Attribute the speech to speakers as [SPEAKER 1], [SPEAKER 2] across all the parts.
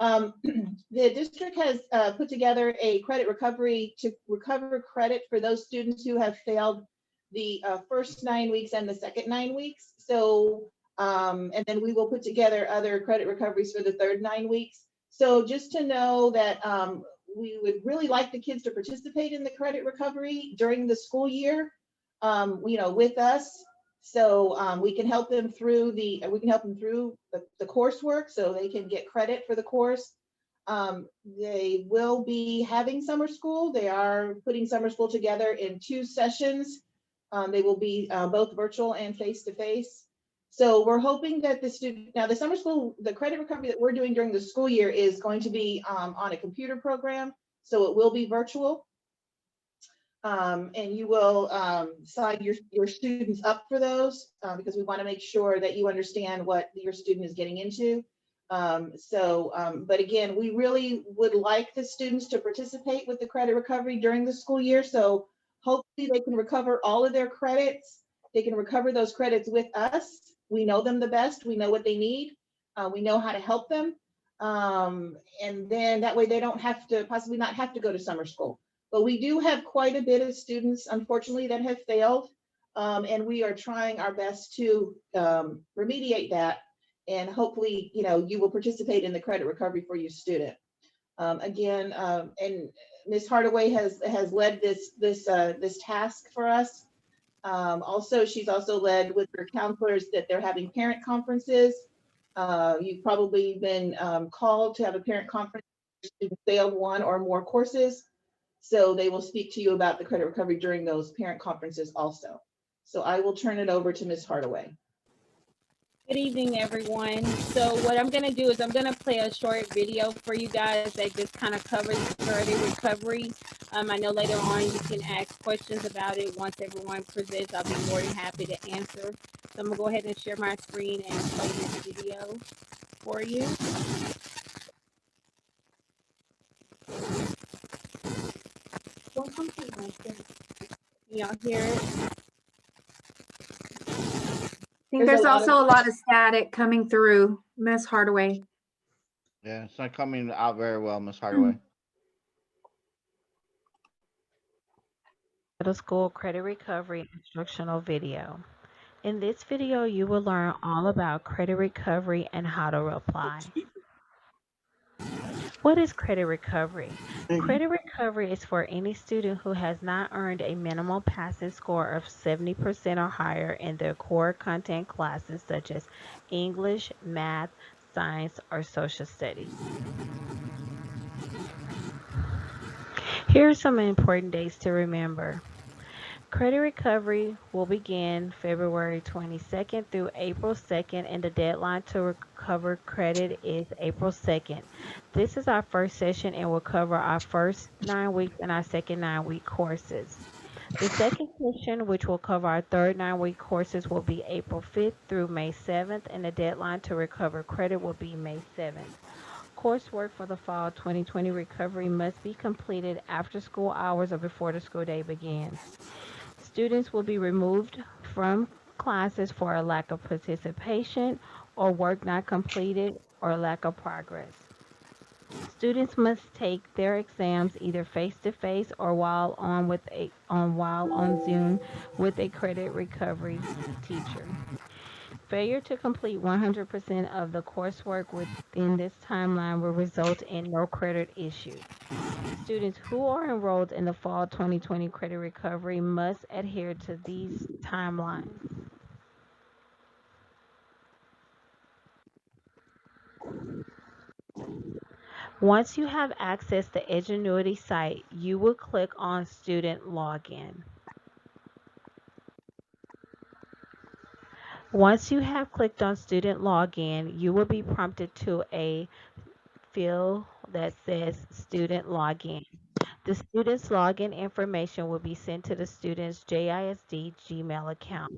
[SPEAKER 1] The district has put together a credit recovery to recover credit for those students who have failed the first 9 weeks and the second 9 weeks. So, and then we will put together other credit recoveries for the third 9 weeks. So just to know that we would really like the kids to participate in the credit recovery during the school year, with us. So we can help them through the coursework so they can get credit for the course. They will be having summer school. They are putting summer school together in 2 sessions. They will be both virtual and face-to-face. So we're hoping that now the summer school, the credit recovery that we're doing during the school year is going to be on a computer program. So it will be virtual. And you will sign your students up for those because we want to make sure that you understand what your student is getting into. But again, we really would like the students to participate with the credit recovery during the school year. So hopefully they can recover all of their credits. They can recover those credits with us. We know them the best. We know what they need. We know how to help them. And then that way they don't have to possibly not have to go to summer school. But we do have quite a bit of students, unfortunately, that have failed. And we are trying our best to remediate that. And hopefully, you will participate in the credit recovery for your student. And Ms. Hardaway has led this task for us. Also, she's also led with her counselors that they're having parent conferences. You've probably been called to have a parent conference. Students failed one or more courses. So they will speak to you about the credit recovery during those parent conferences also. So I will turn it over to Ms. Hardaway.
[SPEAKER 2] Good evening, everyone. So what I'm going to do is I'm going to play a short video for you guys that just kind of covers credit recovery. I know later on you can ask questions about it. Once everyone presents, I'll be more than happy to answer. So I'm going to go ahead and share my screen and play this video for you. Don't come to my screen. Can y'all hear it?
[SPEAKER 3] I think there's also a lot of static coming through, Miss Hardaway.
[SPEAKER 4] Yeah, it's not coming out very well, Miss Hardaway.
[SPEAKER 5] Middle School Credit Recovery Instructional Video. In this video, you will learn all about credit recovery and how to apply. What is credit recovery? Credit recovery is for any student who has not earned a minimal passing score of 70% or higher in their core content classes such as English, math, science, or social studies. Here are some important dates to remember. Credit recovery will begin February 22nd through April 2nd, and the deadline to recover credit is April 2nd. This is our first session and will cover our first 9 weeks and our second 9-week courses. The second session, which will cover our third 9-week courses, will be April 5th through May 7th, and the deadline to recover credit will be May 7th. Coursework for the fall 2020 recovery must be completed after school hours or before the school day begins. Students will be removed from classes for a lack of participation or work not completed or lack of progress. Students must take their exams either face-to-face or while on Zoom with a credit recovery teacher. Failure to complete 100% of the coursework within this timeline will result in no credit issued. Students who are enrolled in the fall 2020 credit recovery must adhere to these timelines. Once you have accessed the Edgenuity site, you will click on Student Login. Once you have clicked on Student Login, you will be prompted to a field that says Student Login. The student's login information will be sent to the student's JISD Gmail account.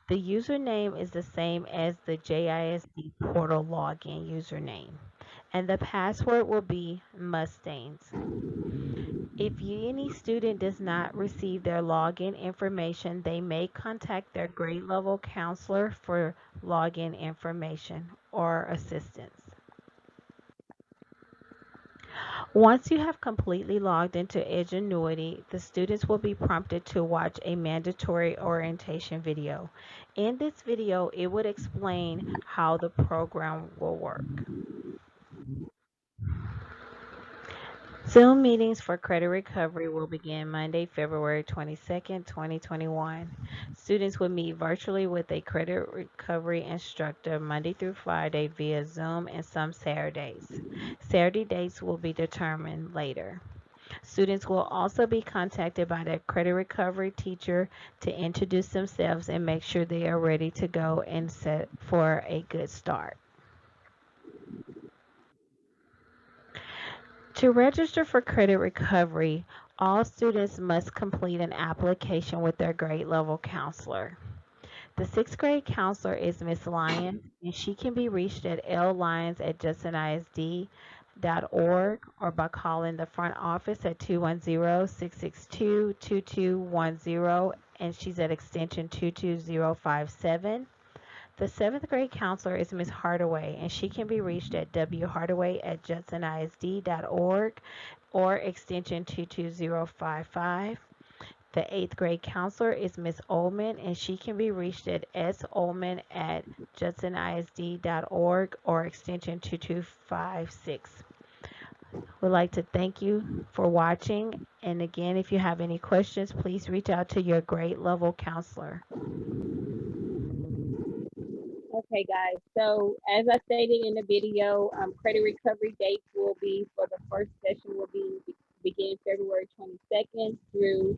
[SPEAKER 5] The username is the same as the JISD portal login username, and the password will be Mustangs. If any student does not receive their login information, they may contact their grade level counselor for login information or assistance. Once you have completely logged into Edgenuity, the students will be prompted to watch a mandatory orientation video. In this video, it would explain how the program will work. Zoom meetings for credit recovery will begin Monday, February 22nd, 2021. Students will meet virtually with a credit recovery instructor Monday through Friday via Zoom and some Saturdays. Saturday dates will be determined later. Students will also be contacted by their credit recovery teacher to introduce themselves and make sure they are ready to go and set for a good start. To register for credit recovery, all students must complete an application with their grade level counselor. The sixth grade counselor is Miss Lyons, and she can be reached at lyons@justinISD.org or by calling the front office at 210-662-2210, and she's at extension 22057. The seventh grade counselor is Ms. Hardaway, and she can be reached at whardaway@justinISD.org or extension 22055. The eighth grade counselor is Ms. Ullman, and she can be reached at sullman@justinISD.org or extension 2256. We'd like to thank you for watching. And again, if you have any questions, please reach out to your grade level counselor.
[SPEAKER 2] Okay, guys. So as I stated in the video, credit recovery dates will be for the first session will be begin February 22nd through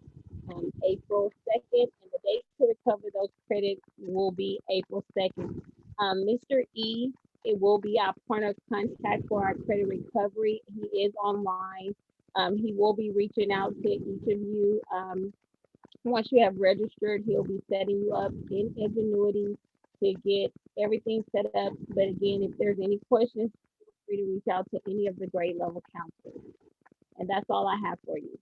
[SPEAKER 2] April 2nd, and the date to recover those credits will be April 2nd. Mr. E, it will be our point of contact for our credit recovery. He is online. He will be reaching out to each of you. Once you have registered, he'll be setting you up in Edgenuity to get everything set up. But again, if there's any questions, feel free to reach out to any of the grade level counselors. And that's all I have for you.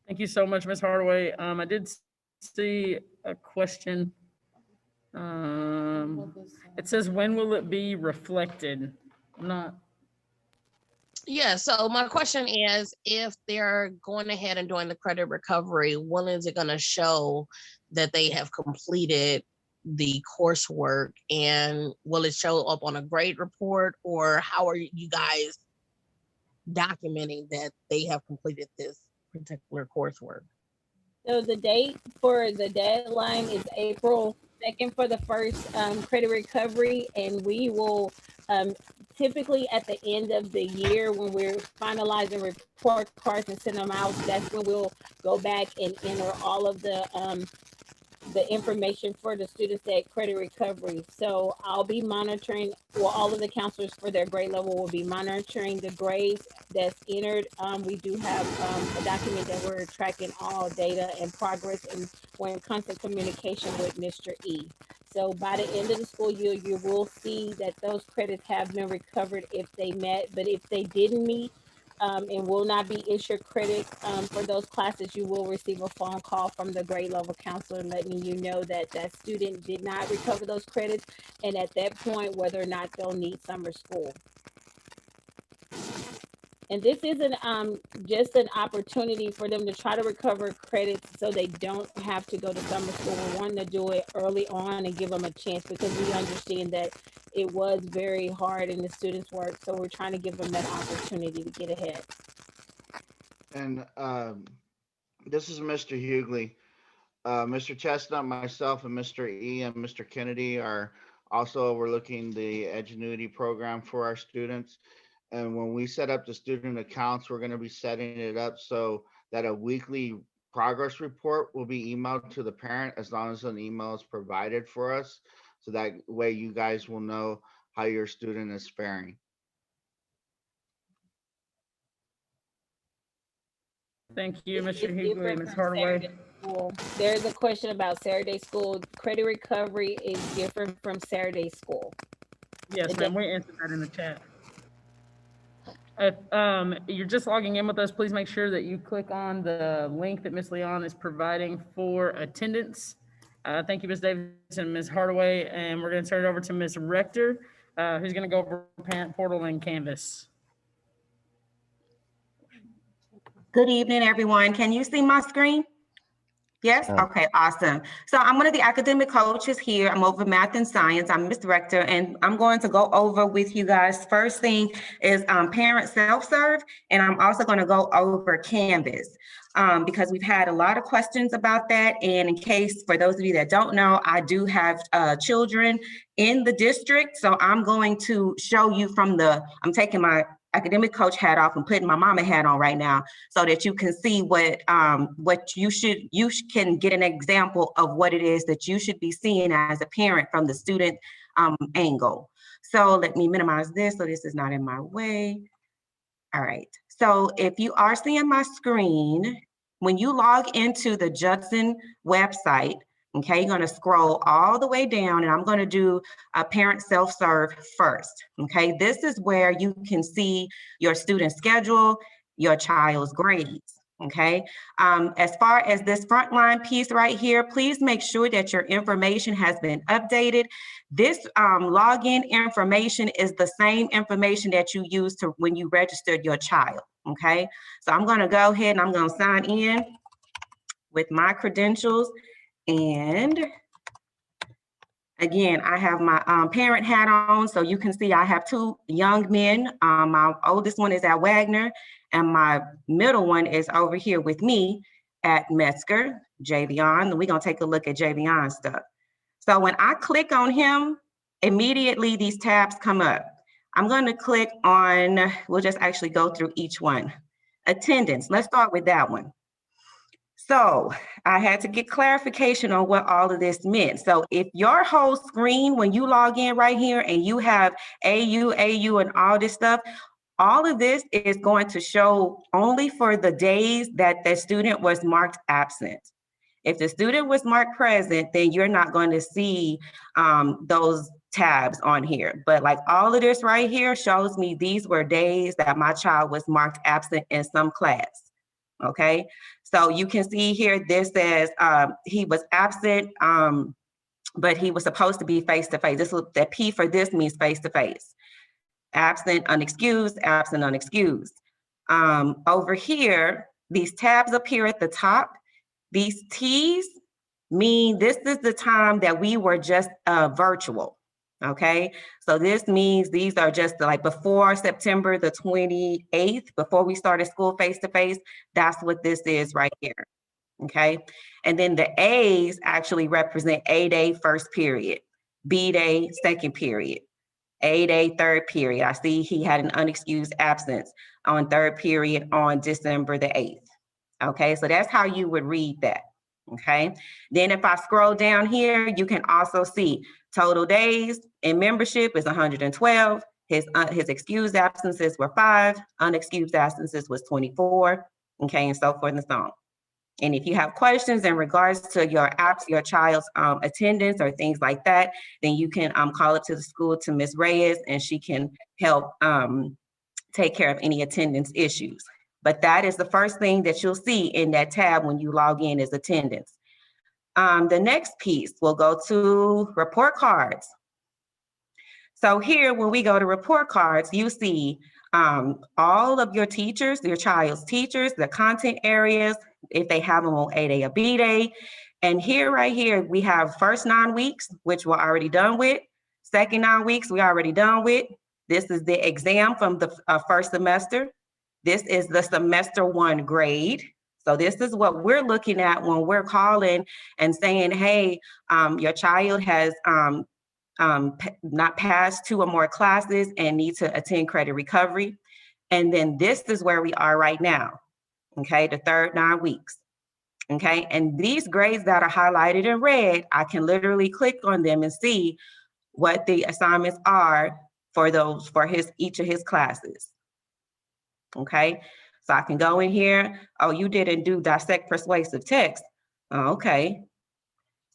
[SPEAKER 6] Thank you so much, Ms. Hardaway. I did see a question. It says, when will it be reflected? I'm not.
[SPEAKER 7] Yeah, so my question is, if they're going ahead and doing the credit recovery, when is it going to show that they have completed the coursework, and will it show up on a grade report, or how are you guys documenting that they have completed this particular coursework?
[SPEAKER 2] So the date for the deadline is April 2nd for the first credit recovery, and we will typically at the end of the year when we're finalizing report cards and send them out, that's when we'll go back and enter all of the information for the students at credit recovery. So I'll be monitoring, well, all of the counselors for their grade level will be monitoring the grades that's entered. We do have a document that we're tracking all data and progress, and we're in constant communication with Mr. E. So by the end of the school year, you will see that those credits have been recovered if they met, but if they didn't meet, and will not be issued credit for those classes, you will receive a phone call from the grade level counselor letting you know that that student did not recover those credits, and at that point, whether or not they'll need summer school. And this isn't just an opportunity for them to try to recover credits so they don't have to go to summer school. We're wanting to do it early on and give them a chance, because we understand that it was very hard in the students' work. So we're trying to give them that opportunity to get ahead.
[SPEAKER 4] And this is Mr. Hughley. Mr. Chestnut, myself, and Mr. E and Mr. Kennedy are also overlooking the Edgenuity program for our students. And when we set up the student accounts, we're going to be setting it up so that a weekly progress report will be emailed to the parent as long as an email is provided for us. So that way you guys will know how your student is faring.
[SPEAKER 6] Thank you, Mr.
[SPEAKER 2] It's
[SPEAKER 6] Hughley,
[SPEAKER 2] different
[SPEAKER 6] Ms.
[SPEAKER 2] from
[SPEAKER 6] Hardaway.
[SPEAKER 2] Saturday school. There's a question about Saturday school. Credit recovery is different from Saturday school.
[SPEAKER 6] Yes, ma'am, we answered that in the chat. If you're just logging in with us, please make sure that you click on the link that Ms. Leon is providing for attendance. Thank you, Ms. Davis and Ms. Hardaway. And we're going to turn it over to Ms. Rector, who's going to go over Parent Portal and Canvas.
[SPEAKER 8] Good evening, everyone. Can you see my screen? Yes? Okay, awesome. So I'm one of the academic coaches here. I'm over math and science. I'm Miss Director, and I'm going to go over with you guys. First thing is parent self-serve, and I'm also going to go over Canvas because we've had a lot of questions about that. And in case, for those of you that don't know, I do have children in the district. So I'm going to show you I'm taking my academic coach hat off and putting my mama hat on right now so that you can see what you can get an example of what it is that you should be seeing as a parent from the student angle. So let me minimize this so this is not in my way. All right, so if you are seeing my screen, when you log into the Judson website, okay, you're gonna scroll all the way down and I'm gonna do a parent self-serve first, okay? This is where you can see your student schedule, your child's grades, okay? As far as this Frontline piece right here, please make sure that your information has been updated. This login information is the same information that you used when you registered your child, okay? So I'm gonna go ahead and I'm gonna sign in with my credentials. And again, I have my parent hat on, so you can see I have two young men. My oldest one is at Wagner, and my middle one is over here with me at Metzger, Javion. And we're gonna take a look at Javion's stuff. So when I click on him, immediately these tabs come up. I'm gonna click on, we'll just actually go through each one. Attendance, let's start with that one. So I had to get clarification on what all of this meant. So if your whole screen, when you log in right here and you have AU, and all this stuff, all of this is going to show only for the days that the student was marked absent. If the student was marked present, then you're not going to see those tabs on here. But like all of this right here shows me these were days that my child was marked absent in some class. Okay, so you can see here, this says he was absent, but he was supposed to be face-to-face. The P for this means face-to-face. Absent, unexcused, absent, unexcused. Over here, these tabs appear at the top. These T's mean this is the time that we were just virtual. Okay, so this means these are just like before September the 28th, before we started school face-to-face, that's what this is right here, okay? And then the A's actually represent A day first period, B day second period, A day third period. I see he had an unexcused absence on third period on December the 8th, okay? So that's how you would read that. Okay, then if I scroll down here, you can also see total days in membership is 112. His excused absences were 5, unexcused absences was 24. Okay, and so forth and so on. And if you have questions in regards to your child's attendance or things like that, then you can call up to the school to Ms. Reyes, and she can help take care of any attendance issues. But that is the first thing that you'll see in that tab when you log in is attendance. The next piece will go to report cards. So here, when we go to report cards, you see all of your teachers, your child's teachers, the content areas, if they have them on A day or B day. And here, right here, we have first 9 weeks, which we're already done with. Second 9 weeks, we're already done with. This is the exam from the first semester. This is the semester 1 grade. So this is what we're looking at when we're calling and saying, hey, your child has not passed 2 or more classes and need to attend credit recovery. And then this is where we are right now, okay, the third 9 weeks, okay? And these grades that are highlighted in red, I can literally click on them and see what the assignments are for each of his classes. Okay, so I can go in here. Oh, you didn't do dissect persuasive text. Oh, okay.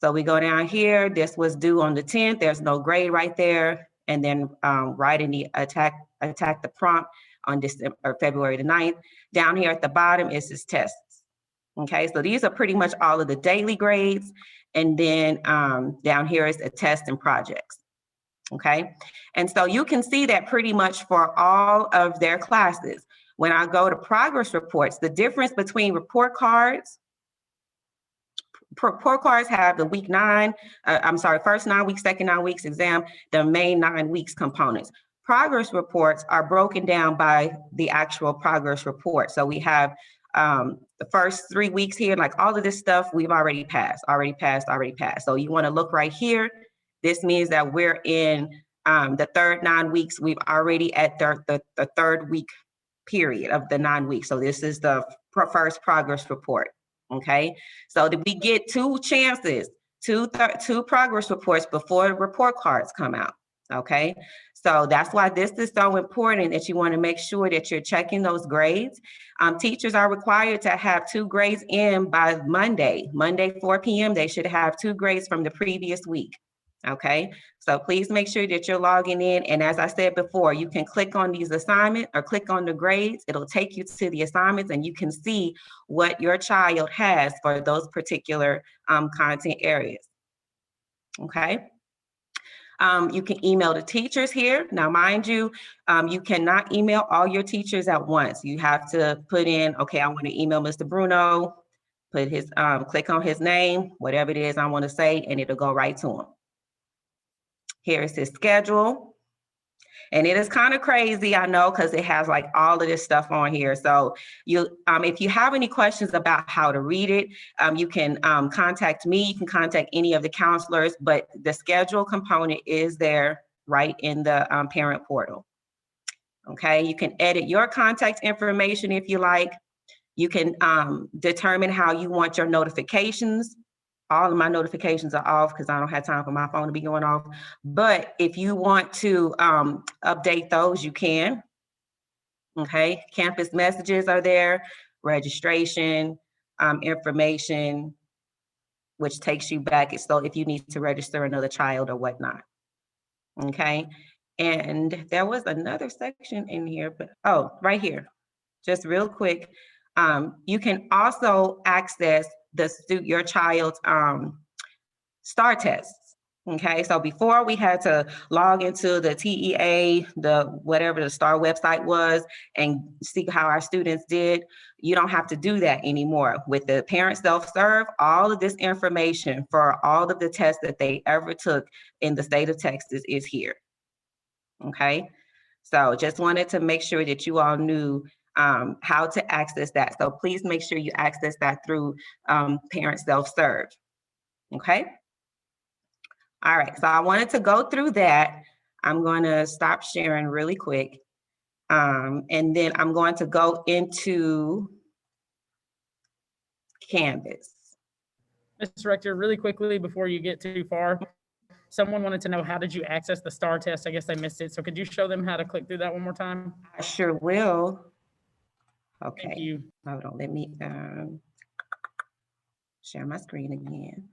[SPEAKER 8] So we go down here. This was due on the 10th. There's no grade right there. And then right in the attack the prompt on February the 9th. Down here at the bottom is his tests. Okay, so these are pretty much all of the daily grades. And then down here is a test and projects. Okay, and so you can see that pretty much for all of their classes. When I go to progress reports, the difference between report cards have the week 9, first 9 weeks, second 9 weeks exam, the main 9 weeks components. Progress reports are broken down by the actual progress report. So we have the first 3 weeks here, like all of this stuff we've already passed. So you want to look right here. This means that we're in the third 9 weeks. We've already at the third week period of the 9 weeks. So this is the first progress report. Okay, so we get 2 chances, two progress reports before the report cards come out. Okay, so that's why this is so important, that you want to make sure that you're checking those grades. Teachers are required to have 2 grades in by Monday 4 p.m. They should have 2 grades from the previous week. Okay, so please make sure that you're logging in. And as I said before, you can click on these assignments or click on the grades. It'll take you to the assignments and you can see what your child has for those particular content areas. Okay. You can email the teachers here. Now, mind you, you cannot email all your teachers at once. You have to put in, okay, I want to email Mr. Bruno, put his, click on his name, whatever it is I want to say, and it'll go right to him. Here is his schedule. And it is kind of crazy, I know, because it has like all of this stuff on here. So you, if you have any questions about how to read it, you can contact me. You can contact any of the counselors, but the schedule component is there right in the parent portal. Okay, you can edit your contact information if you like. You can determine how you want your notifications. All of my notifications are off because I don't have time for my phone to be going off. But if you want to update those, you can. Okay, campus messages are there, registration, information, which takes you back. So if you need to register another child or whatnot. Okay, and there was another section in here, but oh, right here, just real quick. You can also access your child's STAR tests. Okay, so before we had to log into the TEA, whatever the STAR website was, and see how our students did. You don't have to do that anymore. With the parent self-serve, all of this information for all of the tests that they ever took in the state of Texas is here. Okay, so just wanted to make sure that you all knew how to access that. So please make sure you access that through parent self-serve. Okay. All right, so I wanted to go through that. I'm going to stop sharing really quick. And then I'm going to go into Canvas.
[SPEAKER 6] Mr. Rector, really quickly before you get too far, someone wanted to know, how did you access the STAR test? I guess I missed it. So could you show them how to click through that one more time?
[SPEAKER 8] I sure will. Okay.
[SPEAKER 6] Thank you.
[SPEAKER 8] Hold on, let me share my screen again.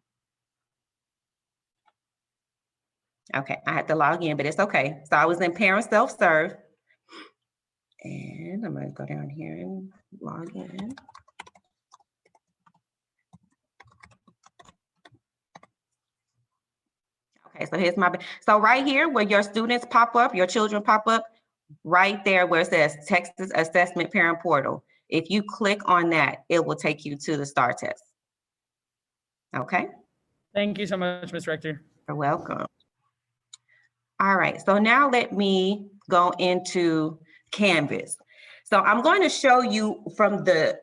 [SPEAKER 8] Okay, I had to log in, but it's okay. So I was in parent self-serve. And I'm gonna go down here and log in. Okay, so here's so right here where your students pop up, your children pop up, right there where it says Texas Assessment Parent Portal. If you click on that, it will take you to the STAR test. Okay.
[SPEAKER 6] Thank you so much, Ms. Rector.
[SPEAKER 8] You're welcome. All right, so now let me go into Canvas. So I'm going to show you from the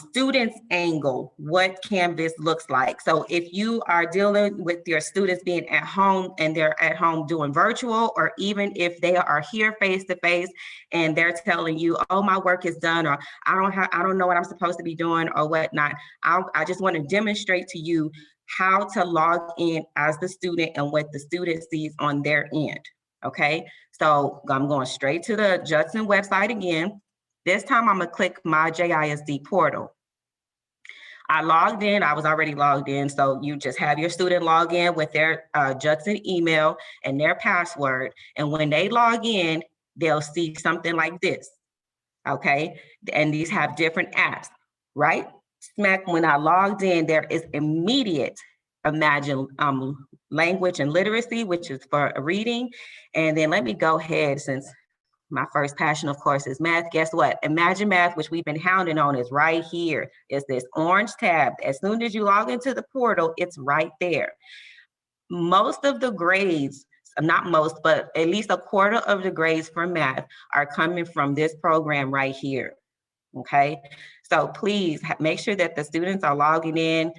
[SPEAKER 8] student's angle what Canvas looks like. So if you are dealing with your students being at home and they're at home doing virtual, or even if they are here face to face and they're telling you, oh, my work is done, or I don't know what I'm supposed to be doing or whatnot. I just want to demonstrate to you how to log in as the student and what the student sees on their end. Okay, so I'm going straight to the Judson website again. This time I'm gonna click my JISD portal. I logged in, I was already logged in. So you just have your student log in with their Judson email and their password. And when they log in, they'll see something like this, okay? And these have different apps, right? Smack when I logged in, there is immediate Imagine language and literacy, which is for reading. And then let me go ahead, since My first passion, of course, is math. Guess what? Imagine Math, which we've been hounding on, is right here. It's this orange tab. As soon as you log into the portal, it's right there. Most of the grades, not most, but at least a quarter of the grades for math are coming from this program right here. Okay, so please make sure that the students are logging in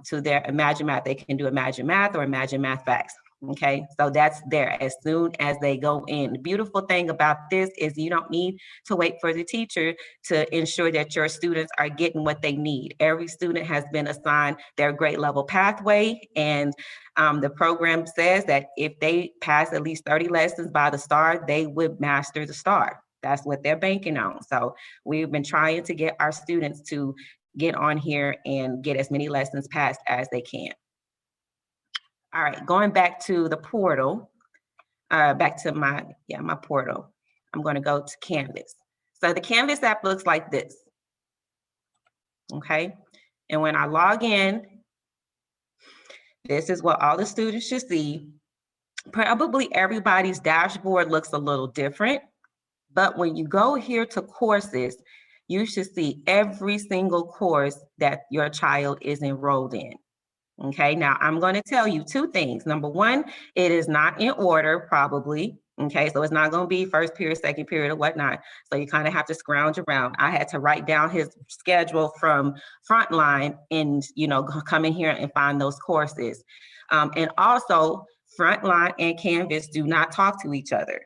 [SPEAKER 8] to their Imagine Math. They can do Imagine Math or Imagine Math Facts. Okay, so that's there as soon as they go in. The beautiful thing about this is you don't need to wait for the teacher to ensure that your students are getting what they need. Every student has been assigned their grade level pathway, and the program says that if they pass at least 30 lessons by the STAR, they would master the STAR. That's what they're banking on. So we've been trying to get our students to get on here and get as many lessons passed as they can. All right, going back to the portal, back to my portal. I'm going to go to Canvas. So the Canvas app looks like this. Okay, and when I log in, this is what all the students should see. Probably everybody's dashboard looks a little different, but when you go here to courses, you should see every single course that your child is enrolled in. Okay, now I'm going to tell you two things. Number one, it is not in order, probably. Okay, so it's not going to be first period, second period, or whatnot. So you kind of have to scrounge around. I had to write down his schedule from Frontline and, come in here and find those courses. And also, Frontline and Canvas do not talk to each other.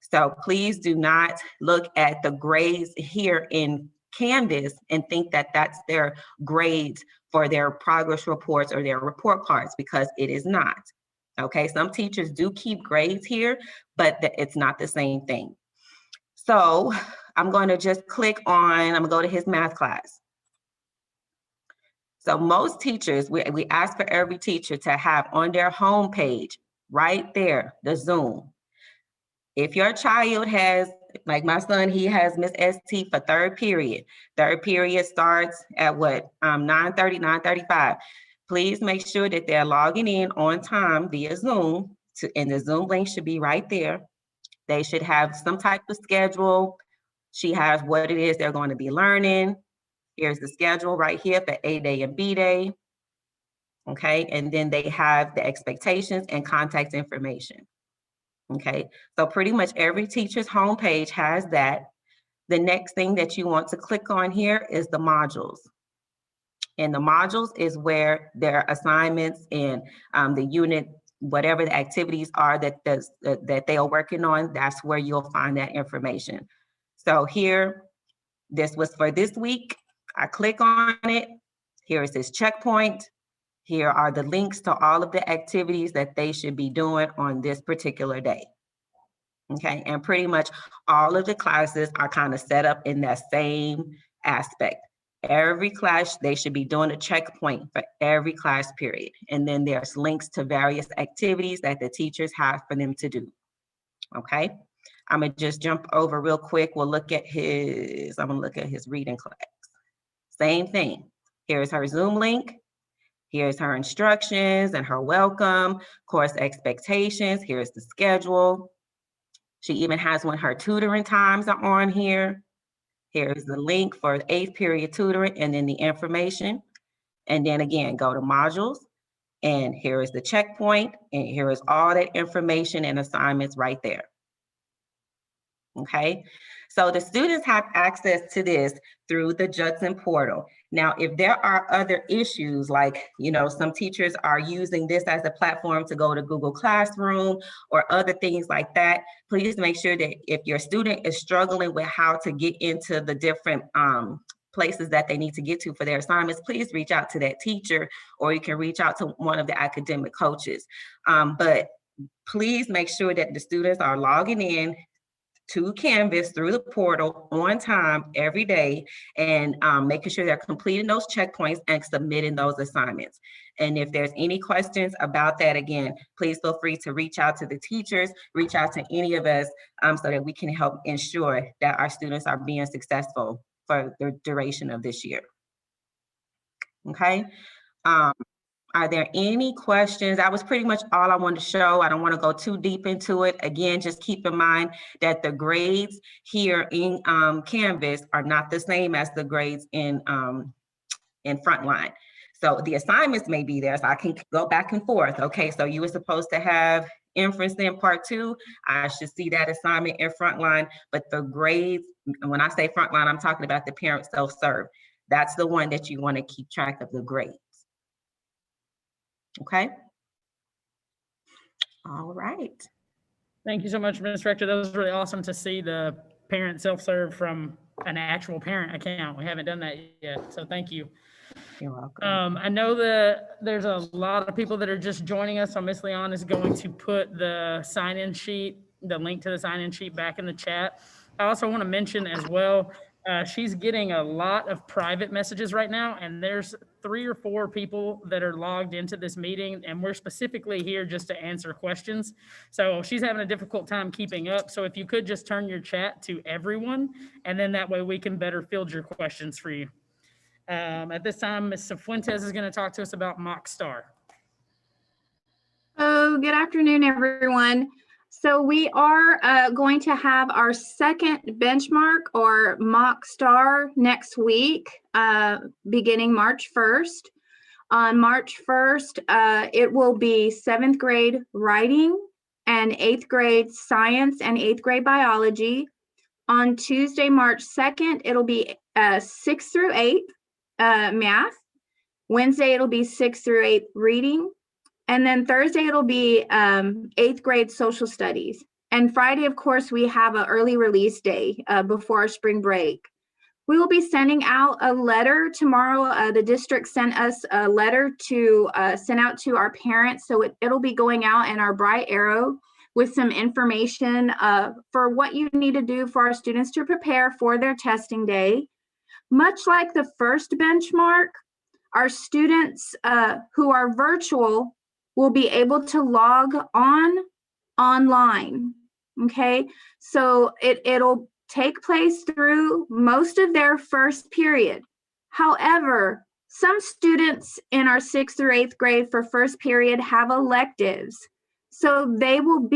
[SPEAKER 8] So please do not look at the grades here in Canvas and think that that's their grades for their progress reports or their report cards, because it is not. Okay, some teachers do keep grades here, but it's not the same thing. So I'm going to just click on, I'm going to go to his math class. So most teachers, we ask for every teacher to have on their home page right there, the Zoom. If your child has, like my son, he has Miss ST for third period. Third period starts at what? 9:30, 9:35. Please make sure that they're logging in on time via Zoom, and the Zoom link should be right there. They should have some type of schedule. She has what it is they're going to be learning. Here's the schedule right here for A Day and B Day. Okay, and then they have the expectations and contact information. Okay, so pretty much every teacher's homepage has that. The next thing that you want to click on here is the modules. And the modules is where their assignments and the unit, whatever the activities are that they are working on, that's where you'll find that information. So here, this was for this week. I click on it. Here is this checkpoint. Here are the links to all of the activities that they should be doing on this particular day. Okay, and pretty much all of the classes are kind of set up in that same aspect. Every class, they should be doing a checkpoint for every class period. And then there's links to various activities that the teachers have for them to do. Okay, I'm gonna just jump over real quick. I'm gonna look at his reading class. Same thing. Here's her Zoom link. Here's her instructions and her welcome, course expectations. Here's the schedule. She even has when her tutoring times are on here. Here's the link for 8th period tutoring and then the information. And then again, go to modules. And here is the checkpoint. And here is all that information and assignments right there. Okay, so the students have access to this through the Judson portal. Now, if there are other issues, like, some teachers are using this as a platform to go to Google Classroom or other things like that, please make sure that if your student is struggling with how to get into the different places that they need to get to for their assignments, please reach out to that teacher, or you can reach out to one of the academic coaches. But please make sure that the students are logging in to Canvas through the portal on time every day, and making sure they're completing those checkpoints and submitting those assignments. And if there's any questions about that, again, please feel free to reach out to the teachers, reach out to any of us, so that we can help ensure that our students are being successful for the duration of this year. Okay. Are there any questions? That was pretty much all I wanted to show. I don't want to go too deep into it. Again, just keep in mind that the grades here in Canvas are not the same as the grades in Frontline. So the assignments may be there, so I can go back and forth. Okay, so you were supposed to have inference in part 2. I should see that assignment in Frontline, but the grades, and when I say Frontline, I'm talking about the parent self-serve. That's the one that you want to keep track of the grades. Okay. All right.
[SPEAKER 6] Thank you so much, Ms. Rector. That was really awesome to see the parent self-serve from an actual parent account. We haven't done that yet, so thank you.
[SPEAKER 8] You're welcome.
[SPEAKER 6] I know that there's a lot of people that are just joining us, so Ms. Leon is going to put the sign-in sheet, the link to the sign-in sheet back in the chat. I also want to mention as well, she's getting a lot of private messages right now, and there's 3 or 4 people that are logged into this meeting, and we're specifically here just to answer questions. So she's having a difficult time keeping up. So if you could just turn your chat to everyone, and then that way we can better field your questions for you. At this time, Ms. Fuentes is going to talk to us about Mock Star.
[SPEAKER 3] Oh, good afternoon, everyone. So we are going to have our second benchmark or mock star next week, beginning March 1st. On March 1st, it will be 7th grade writing and 8th grade science and 8th grade biology. On Tuesday, March 2nd, it'll be 6th through 8th math. Wednesday, it'll be 6th through 8th reading. And then Thursday, it'll be 8th grade social studies. And Friday, of course, we have an early release day before our spring break. We will be sending out a letter tomorrow. The district sent us a letter to send out to our parents. So it'll be going out in our bright arrow with some information for what you need to do for our students to prepare for their testing day. Much like the first benchmark, our students who are virtual will be able to log on online, okay? So it'll take place through most of their first period. However, some students in our 6th through 8th grade for first period have electives. So they will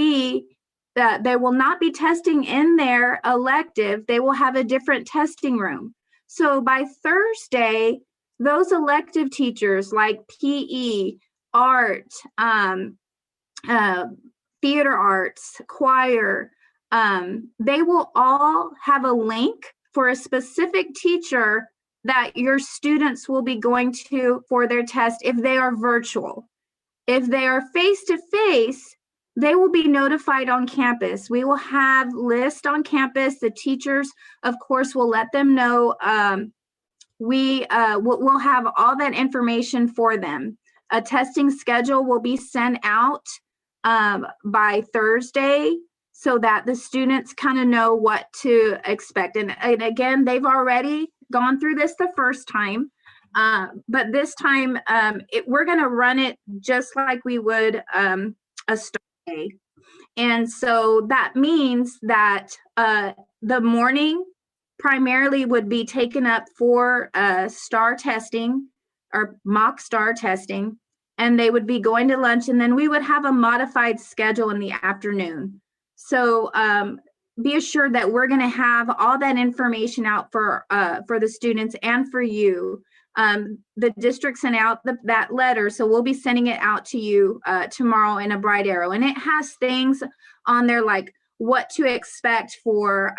[SPEAKER 3] not be testing in their elective, they will have a different testing room. So by Thursday, those elective teachers like PE, art, theater arts, choir, they will all have a link for a specific teacher that your students will be going to for their test if they are virtual. If they are face-to-face, they will be notified on campus. We will have lists on campus. The teachers, of course, will let them know. We'll have all that information for them. A testing schedule will be sent out by Thursday so that the students kind of know what to expect. And again, they've already gone through this the first time, but this time we're going to run it just like we would a star day. And so that means that the morning primarily would be taken up for star testing or mock star testing, and they would be going to lunch, and then we would have a modified schedule in the afternoon. So be assured that we're going to have all that information out for the students and for you. The district sent out that letter, so we'll be sending it out to you tomorrow in a bright arrow, and it has things on there like what to expect for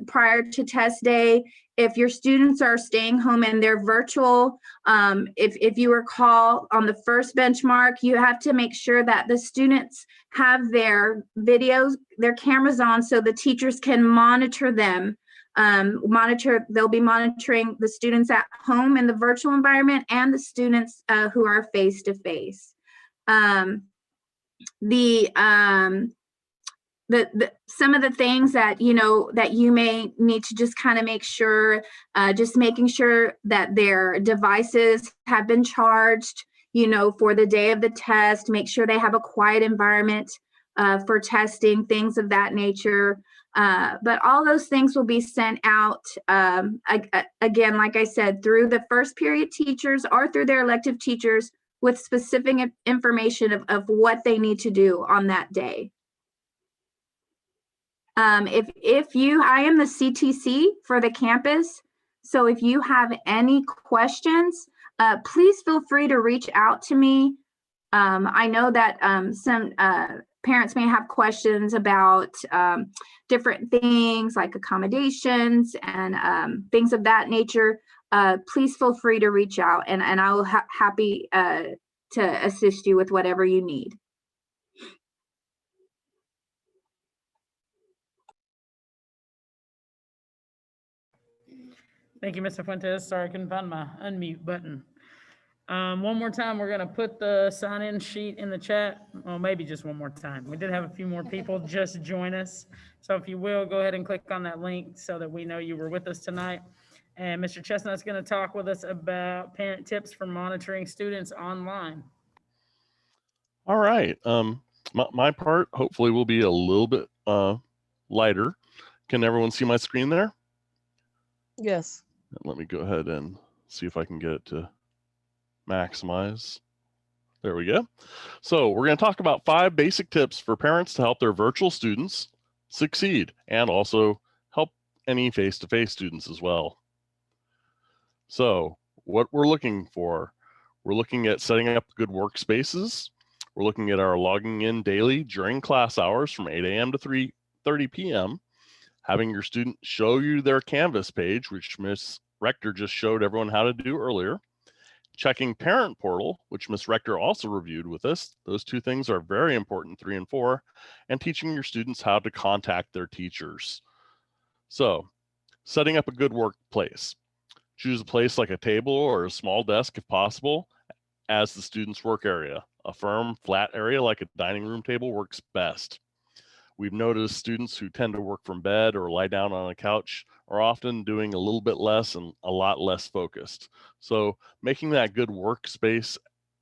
[SPEAKER 3] prior to test day. If your students are staying home and they're virtual, if you recall on the first benchmark, you have to make sure that the students have their videos, their cameras on so the teachers can monitor them. They'll be monitoring the students at home in the virtual environment and the students who are face-to-face. Some of the things that that you may need to just kind of make sure, just making sure that their devices have been charged, for the day of the test. Make sure they have a quiet environment for testing, things of that nature. But all those things will be sent out again, like I said, through the first period teachers or through their elective teachers with specific information of what they need to do on that day. If you, I am the CTC for the campus. So if you have any questions, please feel free to reach out to me. I know that some parents may have questions about different things like accommodations and things of that nature. Please feel free to reach out, and I will happy to assist you with whatever you need.
[SPEAKER 6] Thank you, Mr. Fuentes. Sorry, I couldn't find my unmute button. One more time, we're going to put the sign-in sheet in the chat. Well, maybe just one more time. We did have a few more people just join us. So if you will, go ahead and click on that link so that we know you were with us tonight. And Mr. Chestnut's going to talk with us about parent tips for monitoring students online.
[SPEAKER 9] All right. My part hopefully will be a little bit lighter. Can everyone see my screen there?
[SPEAKER 7] Yes.
[SPEAKER 9] Let me go ahead and see if I can get it to maximize. There we go. So we're going to talk about 5 basic tips for parents to help their virtual students succeed and also help any face-to-face students as well. So what we're looking for, we're looking at setting up good workspaces. We're looking at our logging in daily during class hours from 8 a.m. to 3:30 p.m. Having your student show you their Canvas page, which Ms. Rector just showed everyone how to do earlier. Checking parent portal, which Ms. Rector also reviewed with us. Those 2 things are very important, 3 and 4, and teaching your students how to contact their teachers. So, setting up a good workplace. Choose a place like a table or a small desk if possible as the student's work area. A firm, flat area like a dining room table works best. We've noticed students who tend to work from bed or lie down on a couch are often doing a little bit less and a lot less focused. So making that good workspace,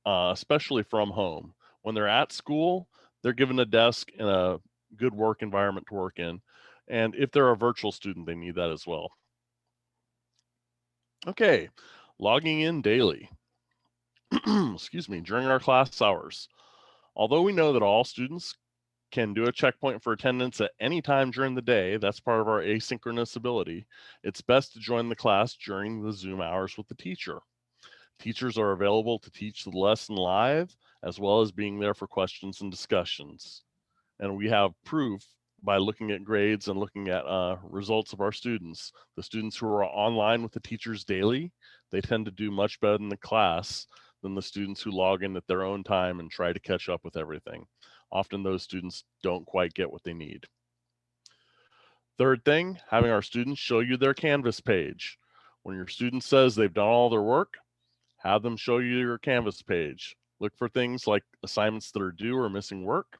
[SPEAKER 9] especially from home. When they're at school, they're given a desk and a good work environment to work in. And if they're a virtual student, they need that as well. Okay, logging in daily. Excuse me, during our class hours. Although we know that all students can do a checkpoint for attendance at any time during the day, that's part of our asynchronous ability, it's best to join the class during the Zoom hours with the teacher. Teachers are available to teach the lesson live, as well as being there for questions and discussions. And we have proof by looking at grades and looking at results of our students. The students who are online with the teachers daily, they tend to do much better in the class than the students who log in at their own time and try to catch up with everything. Often those students don't quite get what they need. Third thing, having our students show you their Canvas page. When your student says they've done all their work, have them show you your Canvas page. Look for things like assignments that are due or missing work.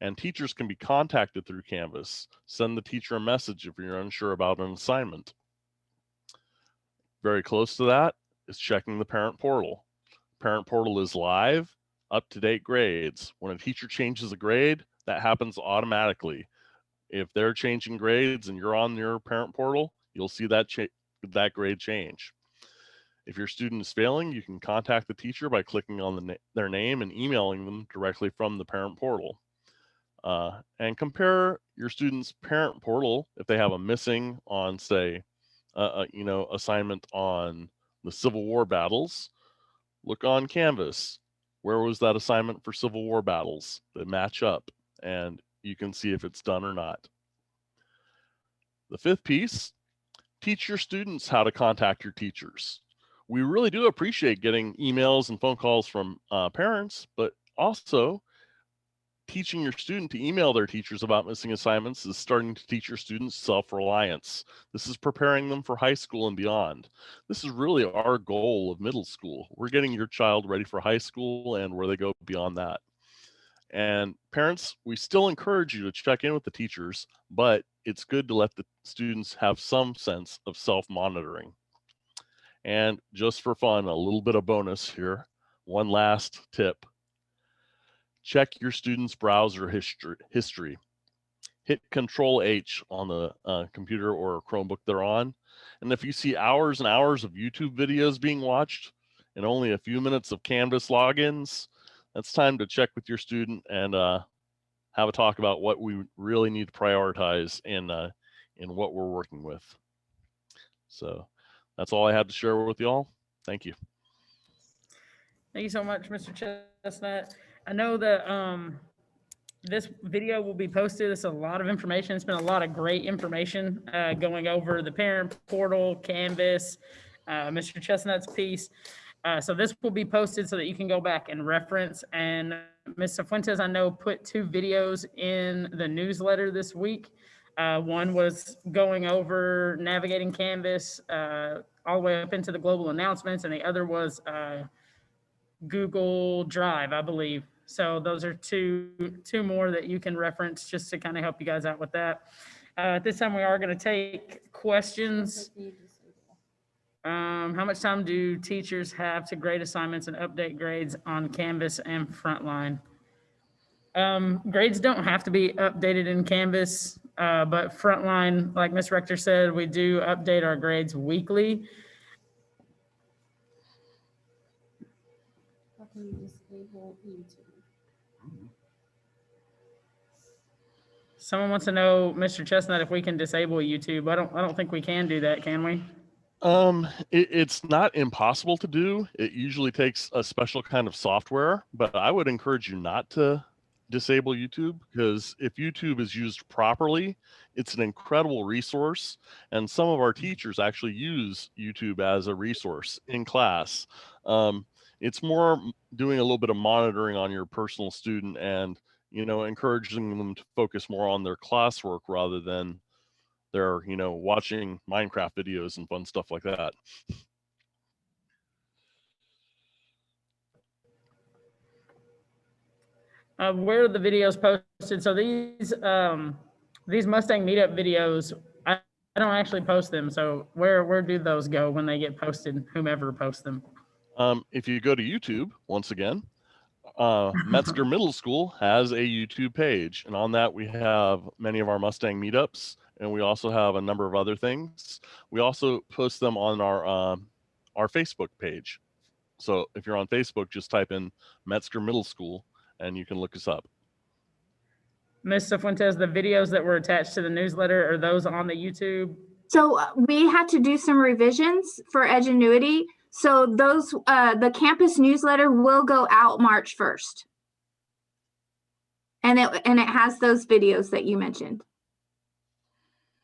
[SPEAKER 9] And teachers can be contacted through Canvas. Send the teacher a message if you're unsure about an assignment. Very close to that is checking the parent portal. Parent portal is live, up-to-date grades. When a teacher changes a grade, that happens automatically. If they're changing grades and you're on your parent portal, you'll see that grade change. If your student is failing, you can contact the teacher by clicking on their name and emailing them directly from the parent portal. And compare your student's parent portal if they have a missing on, say, assignment on the Civil War battles. Look on Canvas. Where was that assignment for Civil War battles? They match up, and you can see if it's done or not. The 5th piece, teach your students how to contact your teachers. We really do appreciate getting emails and phone calls from parents, but also teaching your student to email their teachers about missing assignments is starting to teach your students self-reliance. This is preparing them for high school and beyond. This is really our goal of middle school. We're getting your child ready for high school and where they go beyond that. And parents, we still encourage you to check in with the teachers, but it's good to let the students have some sense of self-monitoring. And just for fun, a little bit of bonus here. One last tip. Check your student's browser history. Hit Control-H on the computer or Chromebook they're on. And if you see hours and hours of YouTube videos being watched, in only a few minutes of Canvas logins, that's time to check with your student and have a talk about what we really need to prioritize in what we're working with. So that's all I had to share with y'all. Thank you.
[SPEAKER 6] Thank you so much, Mr. Chestnut. I know that this video will be posted. It's a lot of information. It's been a lot of great information going over the parent portal, Canvas, Mr. Chestnut's piece. So this will be posted so that you can go back and reference. And Ms. Fuentes, I know, put 2 videos in the newsletter this week. One was going over navigating Canvas all the way up into the global announcements, and the other was Google Drive, I believe. So those are two more that you can reference just to kind of help you guys out with that. At this time, we are going to take questions. How much time do teachers have to grade assignments and update grades on Canvas and Frontline? Grades don't have to be updated in Canvas, but Frontline, like Ms. Rector said, we do update our grades weekly.
[SPEAKER 2] How can you disable YouTube?
[SPEAKER 6] Someone wants to know, Mr. Chestnut, if we can disable YouTube. I don't think we can do that, can we?
[SPEAKER 9] It's not impossible to do. It usually takes a special kind of software, but I would encourage you not to disable YouTube, because if YouTube is used properly, it's an incredible resource. And some of our teachers actually use YouTube as a resource in class. It's more doing a little bit of monitoring on your personal student and, encouraging them to focus more on their classwork rather than they're, watching Minecraft videos and fun stuff like that.
[SPEAKER 6] Where are the videos posted? So these Mustang Meetup videos, I don't actually post them. So where do those go when they get posted, whomever posts them?
[SPEAKER 9] If you go to YouTube, once again, Metzger Middle School has a YouTube page, and on that we have many of our Mustang meetups, and we also have a number of other things. We also post them on our Facebook page. So if you're on Facebook, just type in Metzger Middle School and you can look us up.
[SPEAKER 6] Ms. Fuentes, the videos that were attached to the newsletter, are those on the YouTube?
[SPEAKER 3] So we had to do some revisions for Edgenuity. So those, the campus newsletter will go out March 1st. And it has those videos that you mentioned.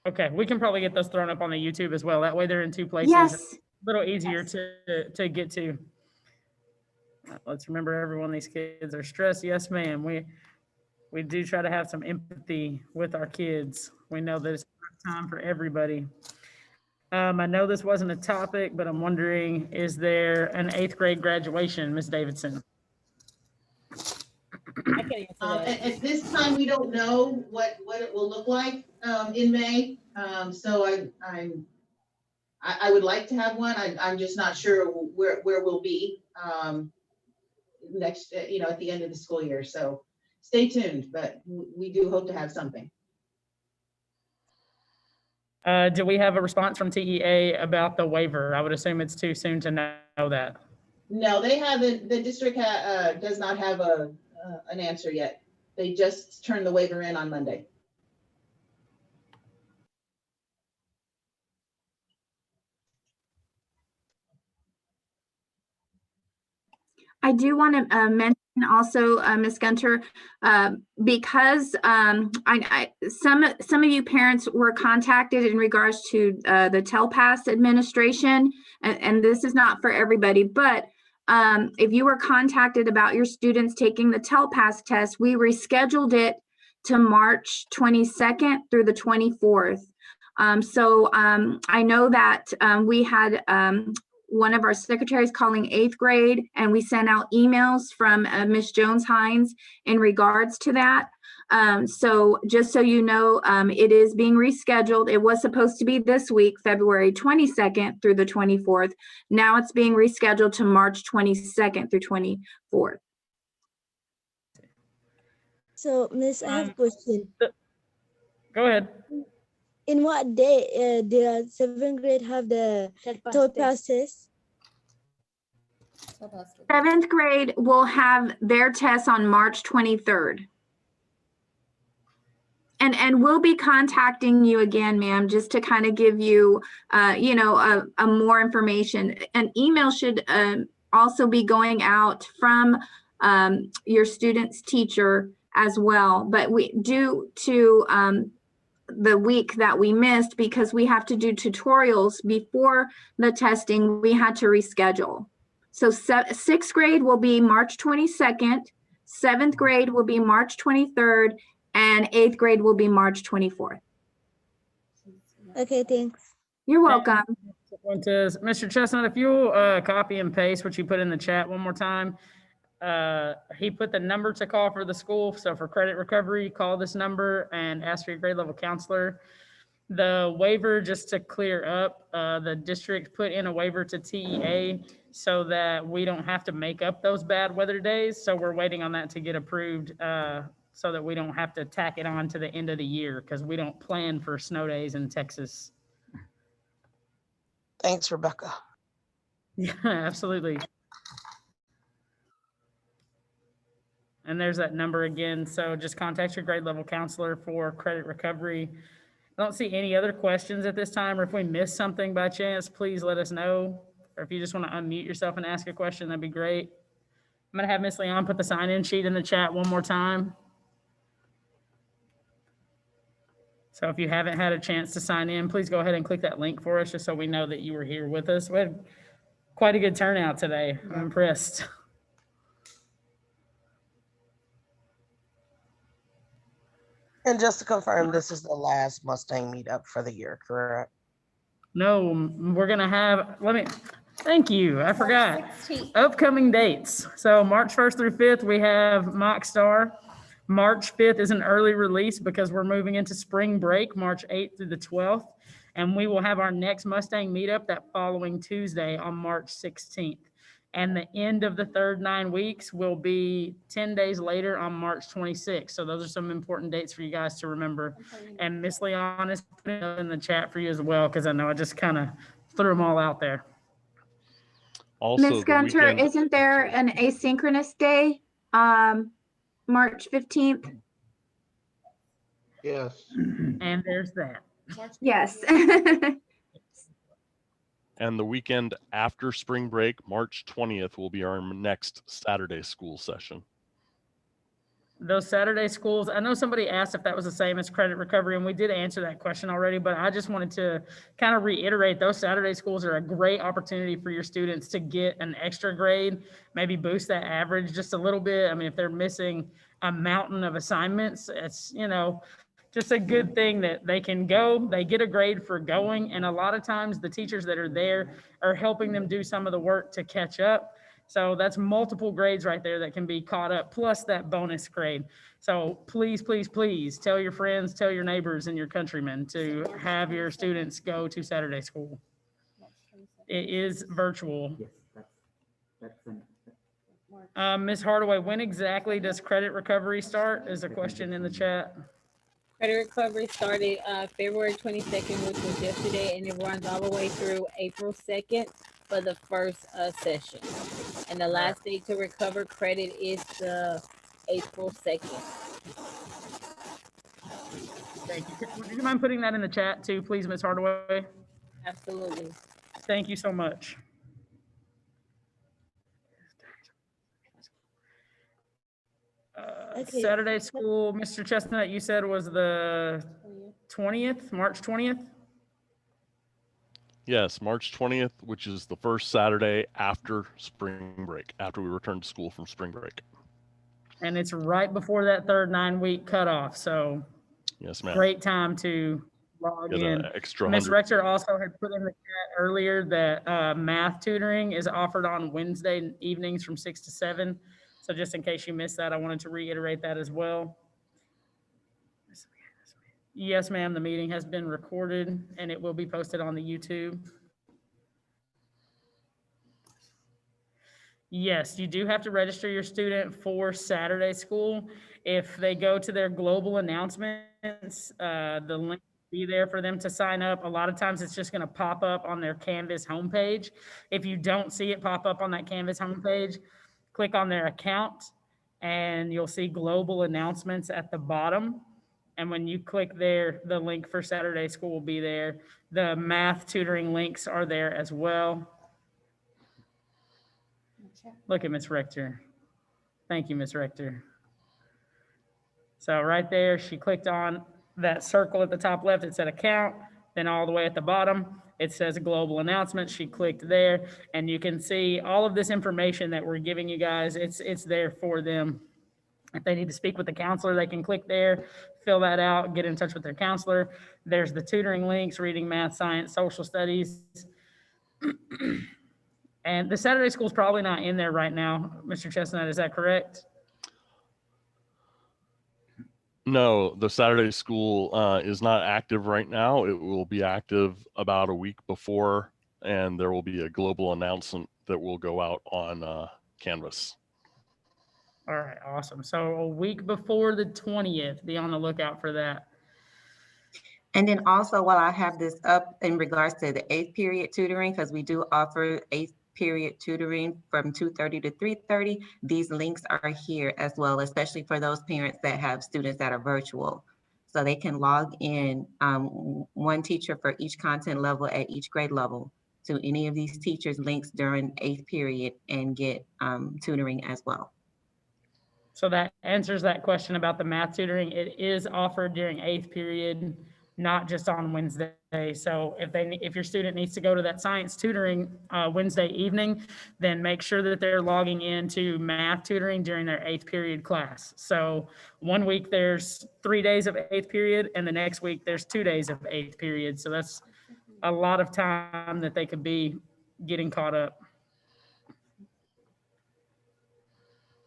[SPEAKER 6] Okay, we can probably get those thrown up on the YouTube as well. That way they're in 2 places.
[SPEAKER 3] Yes.
[SPEAKER 6] A little easier to get to. Let's remember, everyone, these kids are stressed. Yes, ma'am. We do try to have some empathy with our kids. We know that it's not time for everybody. I know this wasn't a topic, but I'm wondering, is there an 8th grade graduation, Ms. Davidson?
[SPEAKER 2] I can answer that.
[SPEAKER 1] At this time, we don't know what it will look like in May. So I would like to have one. I'm just not sure where we'll be next, at the end of the school year. So stay tuned, but we do hope to have something.
[SPEAKER 6] Do we have a response from TEA about the waiver? I would assume it's too soon to know that.
[SPEAKER 1] No, they haven't. The district does not have an answer yet. They just turned the waiver in on Monday.
[SPEAKER 3] I do want to mention also, Ms. Gunter, because some of you parents were contacted in regards to the TELPAS administration, and this is not for everybody, but if you were contacted about your students taking the TELPAS test, we rescheduled it to March 22nd through the 24th. So I know that we had one of our secretaries calling 8th grade, and we sent out emails from Ms. Jones-Hines in regards to that. So just so you know, it is being rescheduled. It was supposed to be this week, February 22nd through the 24th. Now it's being rescheduled to March 22nd through 24th.
[SPEAKER 10] So, Miss, I have a question.
[SPEAKER 6] Go ahead.
[SPEAKER 10] In what day the 7th grade have the TELPAS test?
[SPEAKER 3] 7th grade will have their tests on March 23rd. And we'll be contacting you again, ma'am, just to kind of give you, you know, a more information. An email should also be going out from your student's teacher as well. But we due to the week that we missed, because we have to do tutorials before the testing, we had to reschedule. So 6th grade will be March 22nd, 7th grade will be March 23rd, and 8th grade will be March 24th.
[SPEAKER 10] Okay, thanks.
[SPEAKER 3] You're welcome.
[SPEAKER 6] Mr. Chestnut, if you'll copy and paste what you put in the chat one more time. He put the number to call for the school. So for credit recovery, call this number and ask for your grade level counselor. The waiver, just to clear up, the district put in a waiver to TEA so that we don't have to make up those bad weather days. So we're waiting on that to get approved so that we don't have to tack it on to the end of the year, because we don't plan for snow days in Texas.
[SPEAKER 7] Thanks, Rebecca.
[SPEAKER 6] Yeah, absolutely. And there's that number again. So just contact your grade level counselor for credit recovery. I don't see any other questions at this time, or if we missed something by chance, please let us know. Or if you just want to unmute yourself and ask a question, that'd be great. I'm going to have Miss Leon put the sign-in sheet in the chat one more time. So if you haven't had a chance to sign in, please go ahead and click that link for us, just so we know that you were here with us. We had quite a good turnout today. I'm impressed.
[SPEAKER 7] And just to confirm, this is the last Mustang meetup for the year, correct?
[SPEAKER 6] No, we're going to have, thank you. I forgot. Upcoming dates. So March 1st through 5th, we have Mock Star. March 5th is an early release because we're moving into spring break, March 8th through the 12th. And we will have our next Mustang meetup that following Tuesday on March 16th. And the end of the third 9 weeks will be 10 days later on March 26th. So those are some important dates for you guys to remember. And Miss Leon is putting it in the chat for you as well, because I know I just kind of threw them all out there.
[SPEAKER 9] Also,
[SPEAKER 3] Ms. Gunter, isn't there an asynchronous day, March 15th?
[SPEAKER 4] Yes.
[SPEAKER 6] And there's that.
[SPEAKER 3] Yes.
[SPEAKER 9] And the weekend after spring break, March 20th, will be our next Saturday school session.
[SPEAKER 6] Those Saturday schools, I know somebody asked if that was the same as credit recovery, and we did answer that question already, but I just wanted to kind of reiterate, those Saturday schools are a great opportunity for your students to get an extra grade, maybe boost that average just a little bit. I mean, if they're missing a mountain of assignments, it's, you know, just a good thing that they can go, they get a grade for going. And a lot of times the teachers that are there are helping them do some of the work to catch up. So that's multiple grades right there that can be caught up, plus that bonus grade. So please, please, please tell your friends, tell your neighbors and your countrymen to have your students go to Saturday school. It is virtual. Ms. Hardaway, when exactly does credit recovery start? Is a question in the chat.
[SPEAKER 2] Credit recovery started February 22nd, which was yesterday, and it runs all the way through April 2nd for the first session. And the last day to recover credit is the April 2nd.
[SPEAKER 6] Thank you. Would you mind putting that in the chat too, please, Ms. Hardaway?
[SPEAKER 2] Absolutely.
[SPEAKER 6] Thank you so much.
[SPEAKER 10] Okay.
[SPEAKER 6] Saturday school, Mr. Chestnut, you said was the 20th, March 20th?
[SPEAKER 9] Yes, March 20th, which is the first Saturday after spring break, after we return to school from spring break.
[SPEAKER 6] And it's right before that third 9-week cutoff. So
[SPEAKER 9] yes, ma'am.
[SPEAKER 6] Great time to log
[SPEAKER 9] Get
[SPEAKER 6] in.
[SPEAKER 9] an extra
[SPEAKER 6] Ms.
[SPEAKER 9] 100.
[SPEAKER 6] Rector also had put in the chat earlier that math tutoring is offered on Wednesday evenings from 6 to 7. So just in case you missed that, I wanted to reiterate that as well. Yes, ma'am, the meeting has been recorded and it will be posted on the YouTube. Yes, you do have to register your student for Saturday school. If they go to their global announcements, the link be there for them to sign up. A lot of times it's just going to pop up on their Canvas homepage. If you don't see it pop up on that Canvas homepage, click on their account and you'll see global announcements at the bottom. And when you click there, the link for Saturday school will be there. The math tutoring links are there as well. Look at Miss Rector. Thank you, Miss Rector. So right there, she clicked on that circle at the top left. It said account. Then all the way at the bottom, it says global announcement. She clicked there, and you can see all of this information that we're giving you guys. It's there for them. If they need to speak with the counselor, they can click there, fill that out, get in touch with their counselor. There's the tutoring links, reading, math, science, social studies. And the Saturday school is probably not in there right now. Mr. Chestnut, is that correct?
[SPEAKER 9] No, the Saturday school is not active right now. It will be active about a week before, and there will be a global announcement that will go out on Canvas.
[SPEAKER 6] All right, awesome. So a week before the 20th, be on the lookout for that.
[SPEAKER 8] And then also, while I have this up in regards to the 8th period tutoring, because we do offer 8th period tutoring from 2:30 to 3:30, these links are here as well, especially for those parents that have students that are virtual. So they can log in, one teacher for each content level at each grade level, to any of these teachers' links during 8th period and get tutoring as well.
[SPEAKER 6] So that answers that question about the math tutoring. It is offered during 8th period, not just on Wednesday. So if your student needs to go to that science tutoring Wednesday evening, then make sure that they're logging into math tutoring during their 8th period class. So one week there's 3 days of 8th period, and the next week there's 2 days of 8th period. So that's a lot of time that they could be getting caught up.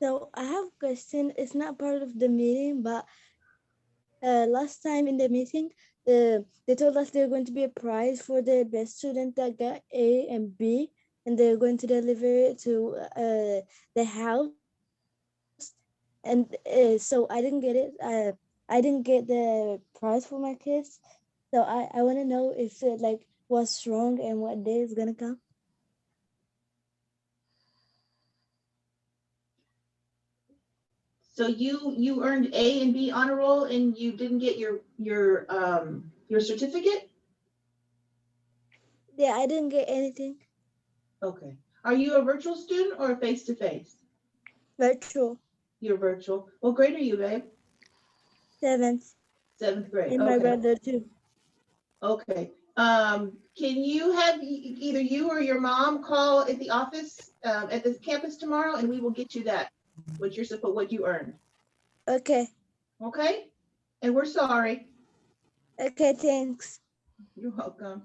[SPEAKER 10] So I have a question. It's not part of the meeting, but last time in the meeting, they told us there's going to be a prize for the best student that got A and B, and they're going to deliver it to the house. And so I didn't get it. I didn't get the prize for my kids. So I want to know if it like what's wrong and what day is gonna come.
[SPEAKER 1] So you earned A and B honor roll and you didn't get your certificate?
[SPEAKER 10] Yeah, I didn't get anything.
[SPEAKER 1] Okay. Are you a virtual student or face-to-face?
[SPEAKER 10] Virtual.
[SPEAKER 1] You're virtual. What grade are you, babe?
[SPEAKER 10] 7th.
[SPEAKER 1] 7th grade.
[SPEAKER 10] And my
[SPEAKER 1] Okay.
[SPEAKER 10] brother too.
[SPEAKER 1] Okay. Can you have either you or your mom call at the office at the campus tomorrow, and we will get you that what you earned.
[SPEAKER 10] Okay.
[SPEAKER 1] Okay. And we're sorry.
[SPEAKER 10] Okay, thanks.
[SPEAKER 1] You're welcome.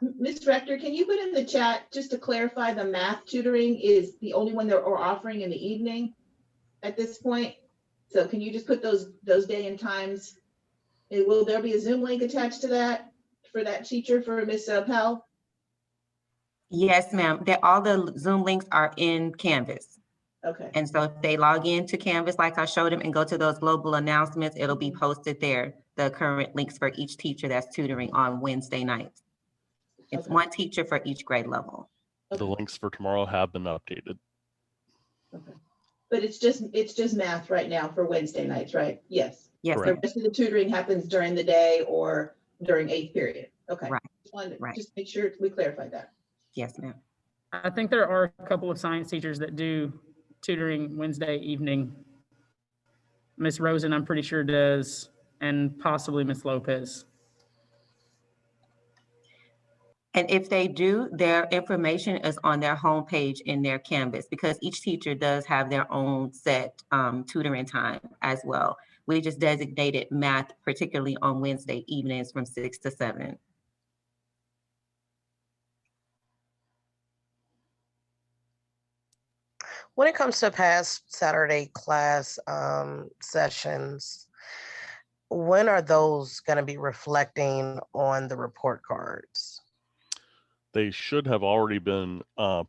[SPEAKER 1] Ms. Rector, can you put in the chat just to clarify the math tutoring is the only one that we're offering in the evening at this point? So can you just put those day and times? And will there be a Zoom link attached to that for that teacher, for Ms. Powell?
[SPEAKER 8] Yes, ma'am. All the Zoom links are in Canvas.
[SPEAKER 1] Okay.
[SPEAKER 8] And so if they log into Canvas, like I showed them, and go to those global announcements, it'll be posted there, the current links for each teacher that's tutoring on Wednesday nights. It's
[SPEAKER 1] Okay.
[SPEAKER 8] one teacher for each grade level.
[SPEAKER 1] Okay.
[SPEAKER 9] The links for tomorrow have been updated.
[SPEAKER 1] Okay. But it's just math right now for Wednesday nights, right? Yes.
[SPEAKER 8] Yes,
[SPEAKER 1] The
[SPEAKER 9] Correct.
[SPEAKER 1] rest of the tutoring happens during the day or during 8th period. Okay.
[SPEAKER 8] Right.
[SPEAKER 1] Just make sure we clarify that.
[SPEAKER 8] yes, ma'am.
[SPEAKER 6] I think there are a couple of science teachers that do tutoring Wednesday evening. Miss Rosen, I'm pretty sure does, and possibly Miss Lopez.
[SPEAKER 8] And if they do, their information is on their homepage in their Canvas, because each teacher does have their own set tutoring time as well. We just designated math, particularly on Wednesday evenings from 6 to 7.
[SPEAKER 7] When it comes to past Saturday class sessions, when are those going to be reflecting on the report cards?
[SPEAKER 9] They should have already been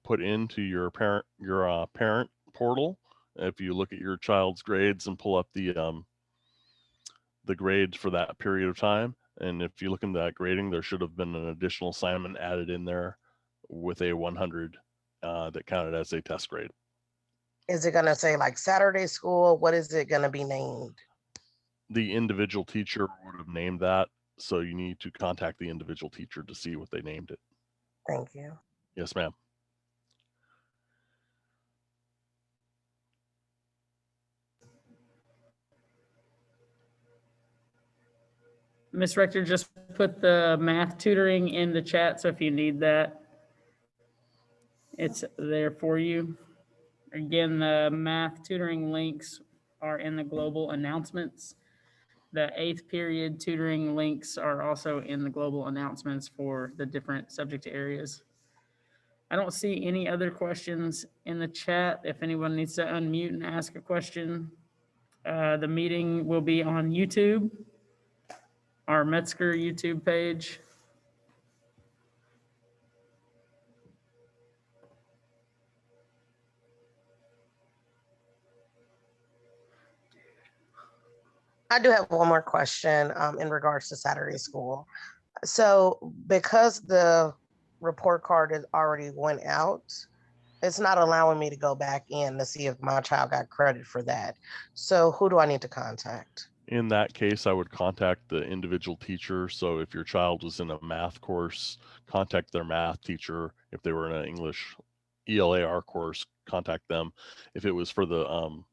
[SPEAKER 9] put into your parent portal, If you look at your child's grades and pull up the grades for that period of time, and if you look into that grading, there should have been an additional assignment added in there with a 100 that counted as a test grade.
[SPEAKER 7] Is it gonna say like Saturday school? What is it gonna be named?
[SPEAKER 9] The individual teacher would have named that, so you need to contact the individual teacher to see what they named it.
[SPEAKER 7] Thank you.
[SPEAKER 9] Yes, ma'am.
[SPEAKER 6] Ms. Rector just put the math tutoring in the chat, so if you need that, it's there for you. Again, the math tutoring links are in the global announcements. The 8th period tutoring links are also in the global announcements for the different subject areas. I don't see any other questions in the chat. If anyone needs to unmute and ask a question, the meeting will be on YouTube, our Metzger YouTube page.
[SPEAKER 7] I do have one more question in regards to Saturday school. So because the report card is already went out, it's not allowing me to go back in to see if my child got credit for that. So who do I need to contact?
[SPEAKER 9] In that case, I would contact the individual teacher. So if your child was in a math course, contact their math teacher. If they were in an English ELAR course, contact them. If it was for the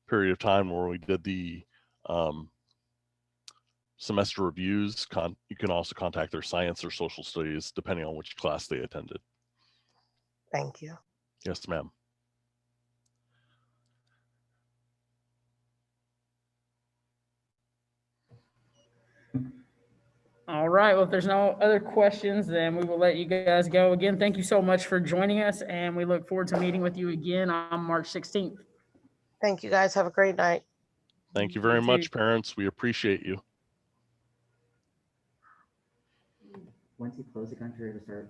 [SPEAKER 9] period of time where we did the semester reviews, you can also contact their science or social studies, depending on which class they attended.
[SPEAKER 7] Thank you.
[SPEAKER 9] Yes, ma'am.
[SPEAKER 6] All right, well, if there's no other questions, then we will let you guys go. Again, thank you so much for joining us, and we look forward to meeting with you again on March 16th.
[SPEAKER 7] Thank you guys. Have a great night.
[SPEAKER 9] Thank you very much, parents. We appreciate you.
[SPEAKER 11] Once you close the country, to start